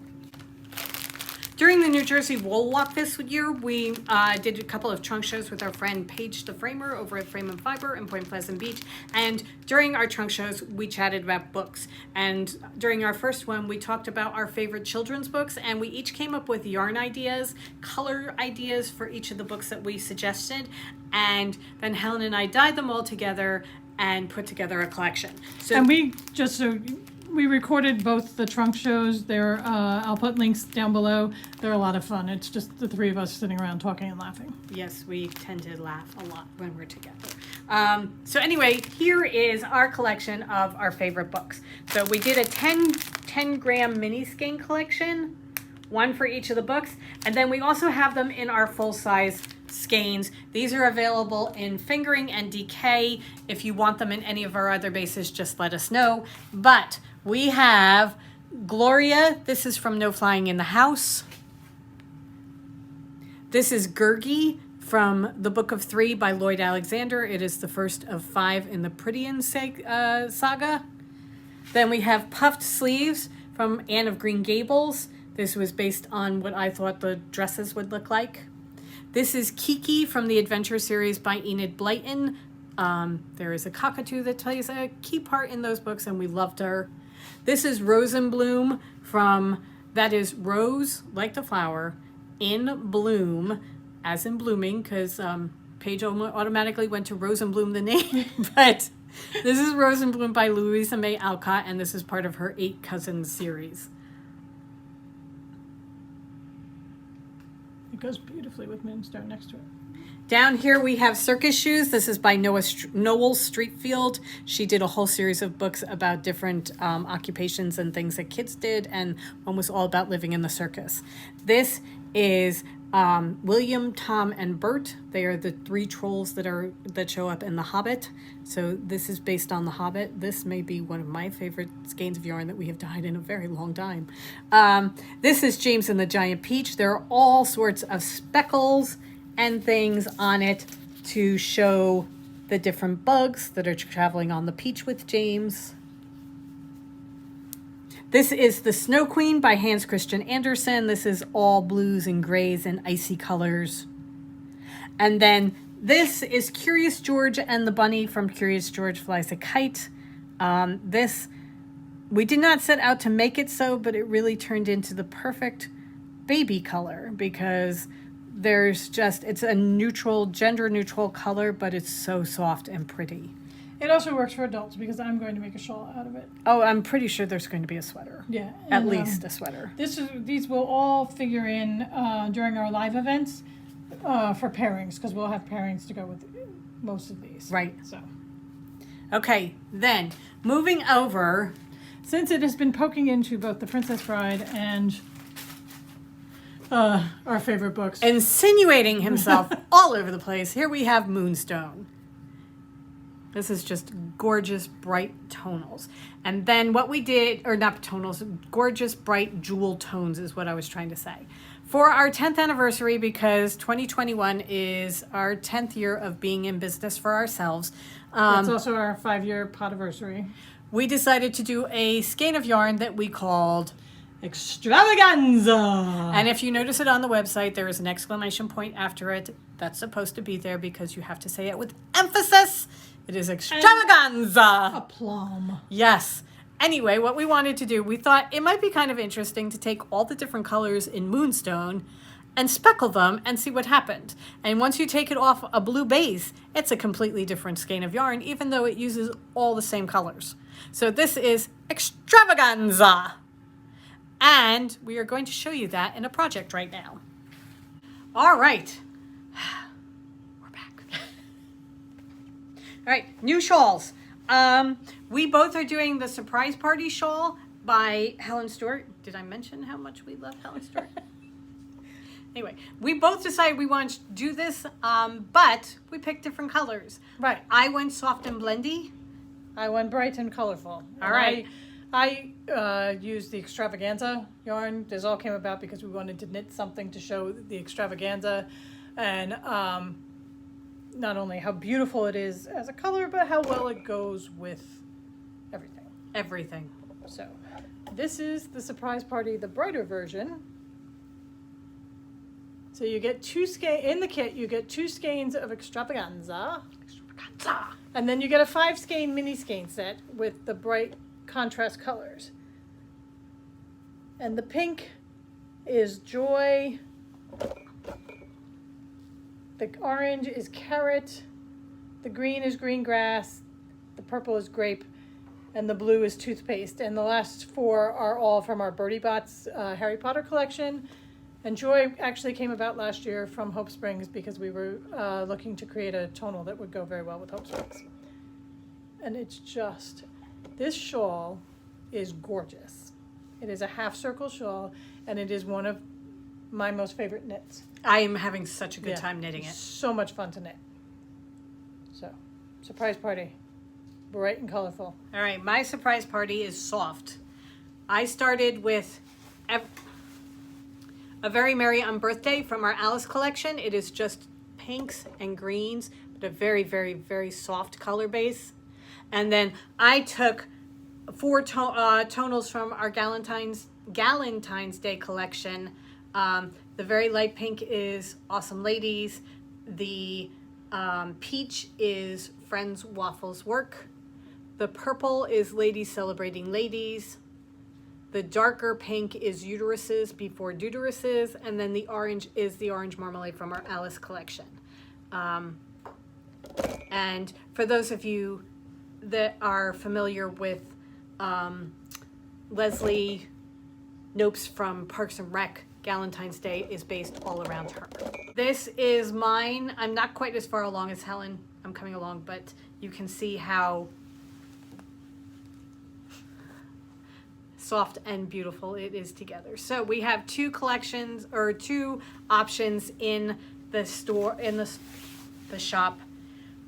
During the New Jersey Wool Walk this year, we did a couple of trunk shows with our friend Paige the Framer over at Frame and Fiber in Point Pleasant Beach. And during our trunk shows, we chatted about books. And during our first one, we talked about our favorite children's books, and we each came up with yarn ideas, color ideas for each of the books that we suggested. And then Helen and I dyed them all together and put together a collection. And we recorded both the trunk shows. I'll put links down below. They're a lot of fun. It's just the 3 of us sitting around talking and laughing. Yes, we tend to laugh a lot when we're together. So anyway, here is our collection of our favorite books. So we did a 10-gram mini skein collection, 1 for each of the books. And then we also have them in our full-size skeins. These are available in Fingering and DK. If you want them in any of our other bases, just let us know. But we have Gloria. This is from No Flying in the House. This is Gurgi from the Book of 3 by Lloyd Alexander. It is the first of 5 in the Prydian saga. Then we have Puffed Sleeves from Anne of Green Gables. This was based on what I thought the dresses would look like. This is Kiki from the Adventure series by Enid Blyton. There is a cockatoo that plays a key part in those books, and we loved her. This is Rose in Bloom that is Rose, like the flower, in bloom, as in blooming, because Paige automatically went to Rose in Bloom, the name. But this is Rose in Bloom by Louisa May Alcott, and this is part of her 8 Cousins series. It goes beautifully with Moonstone next to it. Down here we have Circus Shoes. This is by Noel Streetfield. She did a whole series of books about different occupations and things that kids did, and one was all about living in the circus. This is William, Tom, and Bert. They are the 3 trolls that show up in The Hobbit. So this is based on The Hobbit. This may be one of my favorite skeins of yarn that we have dyed in a very long time. This is James and the Giant Peach. There are all sorts of speckles and things on it to show the different bugs that are traveling on the peach with James. This is The Snow Queen by Hans Christian Andersen. This is all blues and grays and icy colors. And then this is Curious George and the Bunny from Curious George Flies a Kite. This, we did not set out to make it so, but it really turned into the perfect baby color because it's a neutral, gender neutral color, but it's so soft and pretty. It also works for adults because I'm going to make a shawl out of it. Oh, I'm pretty sure there's going to be a sweater. Yeah. At least a sweater. These will all figure in during our live events for pairings because we'll have pairings to go with most of these. Right. So. Okay, then moving over. Since it has been poking into both The Princess Bride and our favorite books. Insinuating himself all over the place, here we have Moonstone. This is just gorgeous, bright tonals. And then what we did, or not tonals, gorgeous, bright jewel tones is what I was trying to say. For our 10th anniversary, because 2021 is our 10th year of being in business for ourselves. It's also our 5-year podiversary. We decided to do a skein of yarn that we called Extravaganza! And if you notice it on the website, there is an exclamation point after it. That's supposed to be there because you have to say it with emphasis. It is extravaganza. Aplomb. Yes. Anyway, what we wanted to do, we thought it might be kind of interesting to take all the different colors in Moonstone and speckle them and see what happened. And once you take it off a blue base, it's a completely different skein of yarn, even though it uses all the same colors. So this is extravaganza. And we are going to show you that in a project right now. All right. We're back. All right, new shawls. We both are doing the Surprise Party shawl by Helen Stewart. Did I mention how much we love Helen Stewart? Anyway, we both decided we wanted to do this, but we picked different colors. Right. I went soft and blendy. I went bright and colorful. All right. I used the extravaganza yarn. This all came about because we wanted to knit something to show the extravaganza and not only how beautiful it is as a color, but how well it goes with everything. Everything. So this is the Surprise Party, the brighter version. So you get 2 skeins in the kit. You get 2 skeins of extravaganza. Extravaganza. And then you get a 5 skein mini skein set with the bright contrast colors. And the pink is joy. The orange is carrot. The green is green grass. The purple is grape. And the blue is toothpaste. And the last 4 are all from our Birdie Bots Harry Potter collection. And joy actually came about last year from Hope Springs because we were looking to create a tonal that would go very well with Hope Springs. And it's just, this shawl is gorgeous. It is a half circle shawl, and it is one of my most favorite knits. I am having such a good time knitting it. So much fun to knit. So, Surprise Party, bright and colorful. All right, my Surprise Party is soft. I started with A Very Merry Unbirthday from our Alice collection. It is just pinks and greens, but a very, very, very soft color base. And then I took 4 tonals from our Galentine's Day collection. The very light pink is Awesome Ladies. The peach is Friends Waffles Work. The purple is Ladies Celebrating Ladies. The darker pink is Uteruses Before Deuteruses. And then the orange is the Orange Marmalade from our Alice collection. And for those of you that are familiar with Leslie Nopes from Parks and Rec, Galentine's Day is based all around her. This is mine. I'm not quite as far along as Helen. I'm coming along, but you can see how soft and beautiful it is together. So we have two collections or two options in the store, in the shop.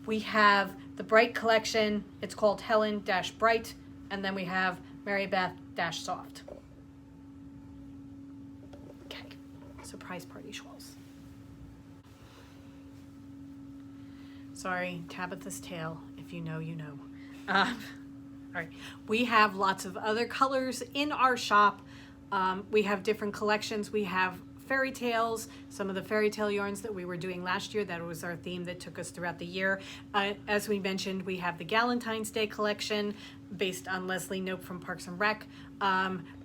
We have the Bright collection. It's called Helen-Bright. And then we have Mary Beth-Soft. Okay. Surprise party shawls. Sorry, Tabitha's tail. If you know, you know. All right. We have lots of other colors in our shop. We have different collections. We have fairy tales, some of the fairy tale yarns that we were doing last year. That was our theme that took us throughout the year. As we mentioned, we have the Galentine's Day collection based on Leslie Knope from Parks and Rec.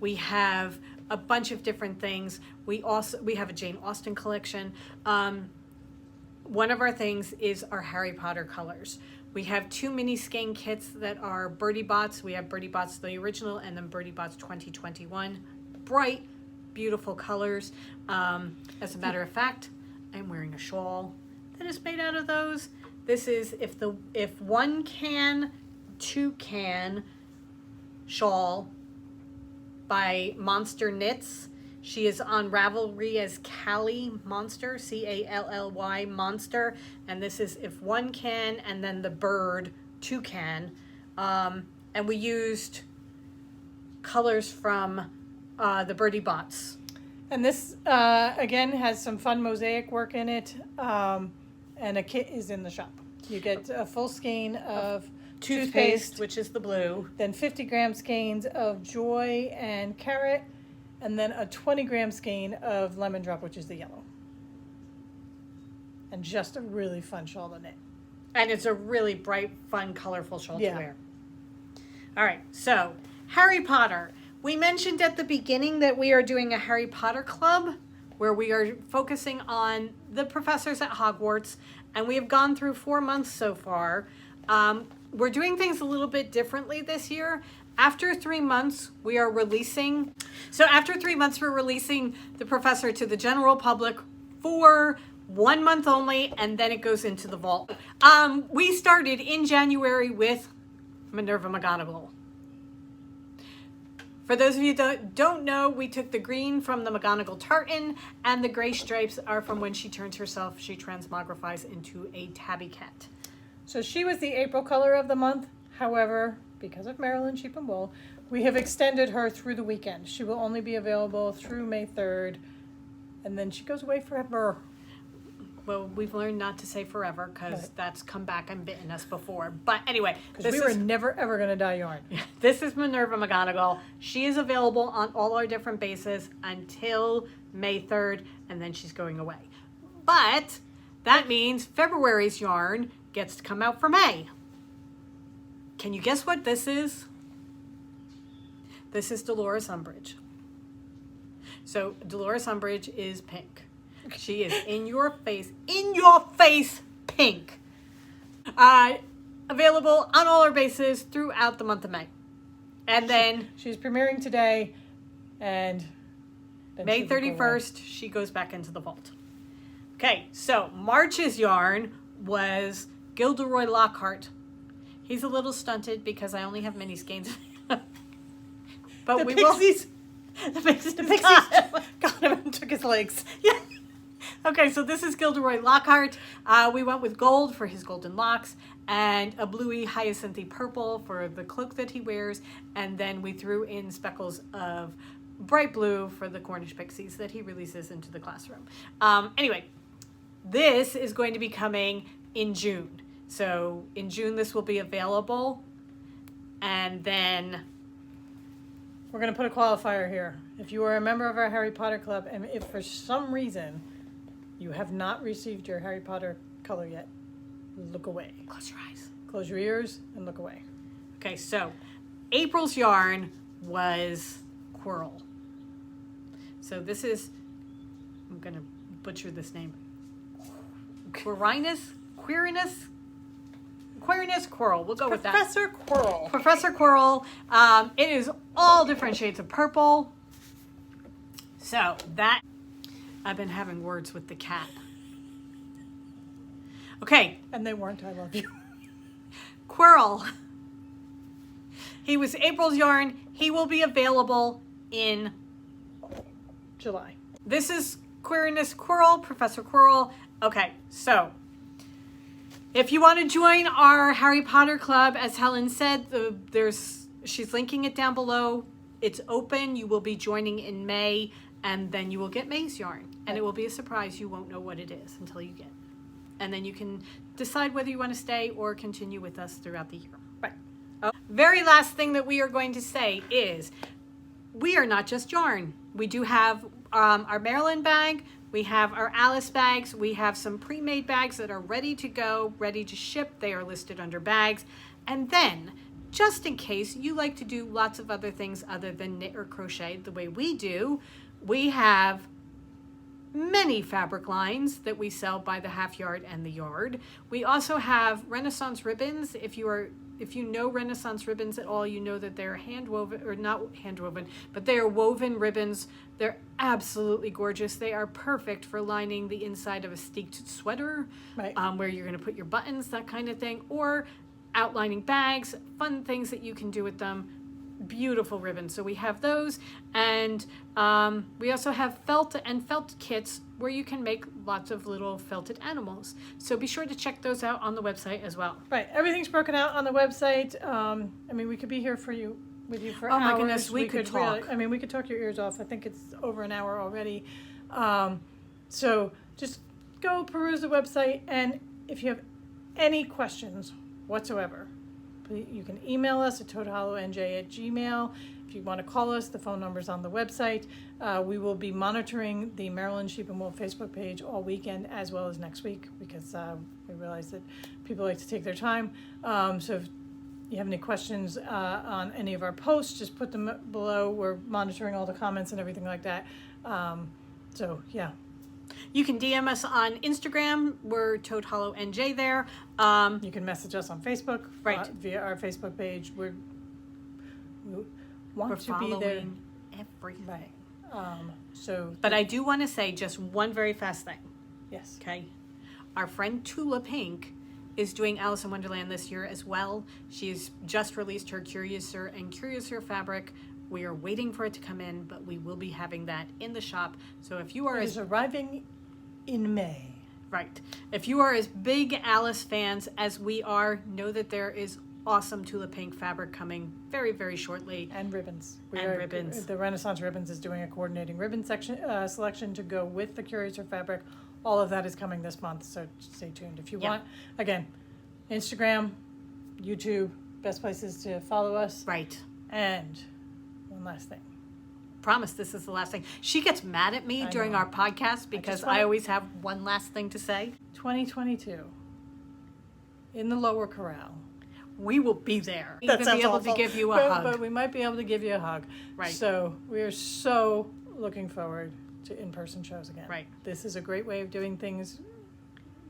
We have a bunch of different things. We have a Jane Austen collection. One of our things is our Harry Potter colors. We have two mini skein kits that are Birdie Bots. We have Birdie Bots the original and then Birdie Bots 2021. Bright, beautiful colors. As a matter of fact, I'm wearing a shawl that is made out of those. This is if one can, two can shawl by Monster Knits. She is on Ravelry as Callie Monster, Cally Monster, and this is if one can, and then the bird two can, and we used colors from the Birdie Bots. And this again has some fun mosaic work in it, and a kit is in the shop. You get a full skein of toothpaste, which is the blue, then 50-gram skeins of joy and carrot, and then a 20-gram skein of lemon drop, which is the yellow. And just a really fun shawl to knit. And it's a really bright, fun, colorful shawl to wear. All right, so Harry Potter. We mentioned at the beginning that we are doing a Harry Potter club where we are focusing on the professors at Hogwarts, and we have gone through 4 months so far. We're doing things a little bit differently this year. After 3 months, we are releasing. So after 3 months, we're releasing the professor to the general public for 1 month only, and then it goes into the vault. We started in January with Minerva McGonagall. For those of you that don't know, we took the green from the McGonagall tartan, and the gray stripes are from when she turns herself, she transmogrifies into a tabby cat. So she was the April color of the month. However, because of Maryland Sheep and Wool, we have extended her through the weekend. She will only be available through May 3rd, and then she goes away forever. Well, we've learned not to say forever because that's come back and bitten us before. But anyway, because we were never ever going to dye yarn. This is Minerva McGonagall. She is available on all our different bases until May 3rd, and then she's going away. But that means February's yarn gets to come out for May. Can you guess what this is? This is Dolores Umbridge. So Dolores Umbridge is pink. She is in your face pink. Available on all our bases throughout the month of May. And then she's premiering today, and then May 31st, she goes back into the vault. Okay, so March's yarn was Gilderoy Lockhart. He's a little stunted because I only have mini skeins. But the we pixies, will. The pixies got him and took his legs. Yeah. Okay, so this is Gilderoy Lockhart. We went with gold for his golden locks and a bluey hyacinthy purple for the cloak that he wears. And then we threw in speckles of bright blue for the Cornish pixies that he releases into the classroom. Anyway, this is going to be coming in June. So in June, this will be available. And then we're going to put a qualifier here. If you are a member of our Harry Potter Club, and if for some reason you have not received your Harry Potter color yet, look away. Close your eyes. Close your ears and look away. Okay, so April's yarn was Coral. So this is, I'm going to butcher this name. Quirinus Coral. We'll go with that. Professor Quirrell. Professor Quirrell. It is all different shades of purple. So that, I've been having words with the cat. Okay. And they weren't, I love you. Quirrell. He was April's yarn. He will be available in July. This is Queerness Quirrell, Professor Quirrell. Okay, so if you want to join our Harry Potter club, as Helen said, she's linking it down below. It's open. You will be joining in May, and then you will get May's yarn. And it will be a surprise. You won't know what it is until you get it. And then you can decide whether you want to stay or continue with us throughout the year. Right. Very last thing that we are going to say is we are not just yarn. We do have our Maryland bag. We have our Alice bags. We have some pre-made bags that are ready to go, ready to ship. They are listed under bags. And then, just in case you like to do lots of other things other than knit or crochet the way we do, we have many fabric lines that we sell by the half yard and the yard. We also have Renaissance ribbons. If you know Renaissance ribbons at all, you know that they're hand woven, or not hand woven, but they are woven ribbons. They're absolutely gorgeous. They are perfect for lining the inside of a steeked sweater, Right. Where you're going to put your buttons, that kind of thing, or outlining bags, fun things that you can do with them. Beautiful ribbons. So we have those, and we also have felt kits where you can make lots of little felted animals. So be sure to check those out on the website as well. Right. Everything's broken out on the website. I mean, we could be here with you for Oh hours. my goodness, we could talk. I mean, we could talk your ears off. I think it's over an hour already. So just go peruse the website, and if you have any questions whatsoever, you can email us at toadhollowNJ@gmail. If you want to call us, the phone number's on the website. We will be monitoring the Maryland Sheep and Wool Facebook page all weekend as well as next week, because we realize that people like to take their time. So if you have any questions on any of our posts, just put them below. We're monitoring all the comments and everything like that. So yeah. You can DM us on Instagram. We're Toad Hollow NJ there. You can message us on Facebook, Right. Via our Facebook page. We want We're to be there. following everything. Right. But I do want to say just one very fast thing. Yes. Okay. Our friend Tula Pink is doing Alice in Wonderland this year as well. She's just released her Curiouser and Curiouser fabric. We are waiting for it to come in, but we will be having that in the shop. So if you are It is arriving in May. Right. If you are as big Alice fans as we are, know that there is awesome Tula Pink fabric coming very, very shortly. And ribbons. Ribbons. The Renaissance Ribbons is doing a coordinating ribbon selection to go with the Curiouser fabric. All of that is coming this month, so stay tuned. If you want, again, Instagram, YouTube, best places to follow us. Right. And one last thing. Promise this is the last thing. She gets mad at me during know. our podcast because I always have one last thing to say. 2022 in the lower corral. We will be there. That Even sounds be able awful. to give you a But hug. we might be able to give you a hug. Right. So we are so looking forward to in-person shows again. Right. This is a great way of doing things.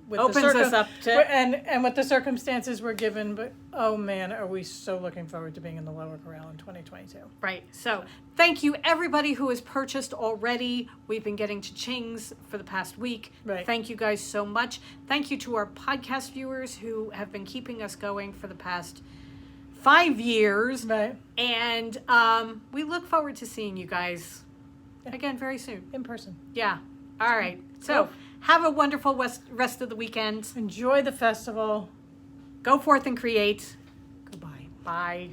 With Opens us up to and with the circumstances we're given, but oh man, are we so looking forward to being in the lower corral in 2022. Right. So thank you everybody who has purchased already. We've been getting cha-chings for the past week. Right. Thank you guys so much. Thank you to our podcast viewers who have been keeping us going for the past 5 years. Right. And we look forward to seeing you guys again very soon. In person. Yeah. All right. So have a wonderful rest of the weekend. Enjoy the festival. Go forth and create. Goodbye. Bye.